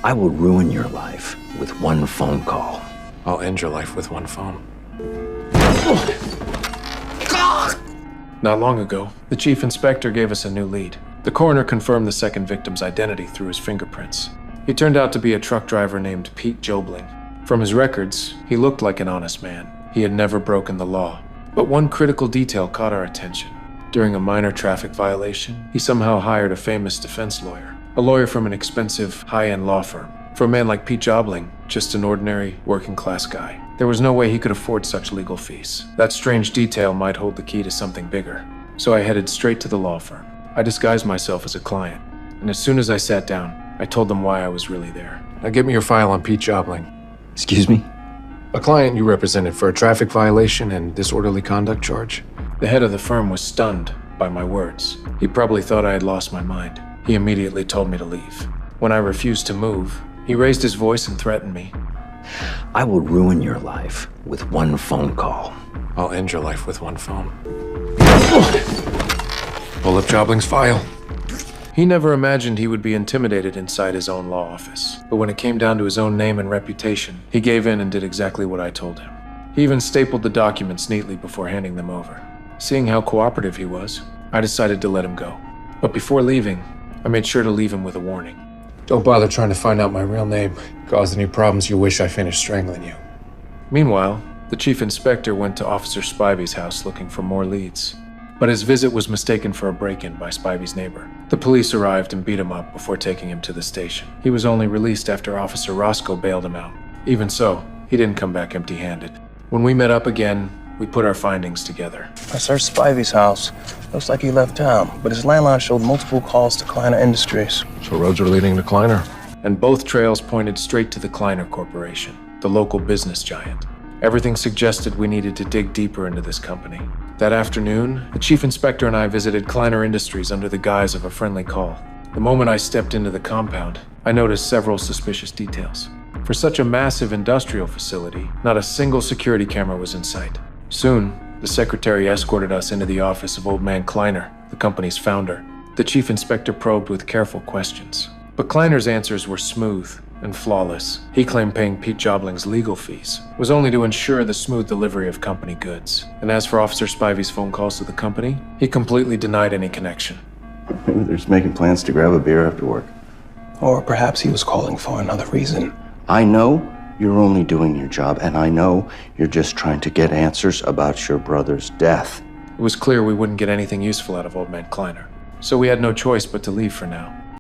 I will ruin your life with one phone call. I'll end your life with one phone. Not long ago, the chief inspector gave us a new lead. The coroner confirmed the second victim's identity through his fingerprints. He turned out to be a truck driver named Pete Jobling. From his records, he looked like an honest man. He had never broken the law. But one critical detail caught our attention. During a minor traffic violation, he somehow hired a famous defense lawyer. A lawyer from an expensive, high-end law firm. For a man like Pete Jobling, just an ordinary, working-class guy. There was no way he could afford such legal fees. That strange detail might hold the key to something bigger. So I headed straight to the law firm. I disguised myself as a client, and as soon as I sat down, I told them why I was really there. Now get me your file on Pete Jobling. Excuse me? A client you represented for a traffic violation and disorderly conduct charge. The head of the firm was stunned by my words. He probably thought I had lost my mind. He immediately told me to leave. When I refused to move, he raised his voice and threatened me. I will ruin your life with one phone call. I'll end your life with one phone. Pull up Jobling's file. He never imagined he would be intimidated inside his own law office. But when it came down to his own name and reputation, he gave in and did exactly what I told him. He even stapled the documents neatly before handing them over. Seeing how cooperative he was, I decided to let him go. But before leaving, I made sure to leave him with a warning. Don't bother trying to find out my real name. Cause any problems, you wish I finished strangling you. Meanwhile, the chief inspector went to Officer Spivey's house looking for more leads. But his visit was mistaken for a break-in by Spivey's neighbor. The police arrived and beat him up before taking him to the station. He was only released after Officer Roscoe bailed him out. Even so, he didn't come back empty-handed. When we met up again, we put our findings together. I searched Spivey's house. Looks like he left town, but his landline showed multiple calls to Kleiner Industries. So roads are leading to Kleiner. And both trails pointed straight to the Kleiner Corporation, the local business giant. Everything suggested we needed to dig deeper into this company. That afternoon, the chief inspector and I visited Kleiner Industries under the guise of a friendly call. The moment I stepped into the compound, I noticed several suspicious details. For such a massive industrial facility, not a single security camera was in sight. Soon, the secretary escorted us into the office of Old Man Kleiner, the company's founder. The chief inspector probed with careful questions. But Kleiner's answers were smooth and flawless. He claimed paying Pete Jobling's legal fees was only to ensure the smooth delivery of company goods. And as for Officer Spivey's phone calls to the company, he completely denied any connection. Maybe they're just making plans to grab a beer after work. Or perhaps he was calling for another reason. I know you're only doing your job, and I know you're just trying to get answers about your brother's death. It was clear we wouldn't get anything useful out of Old Man Kleiner, so we had no choice but to leave for now.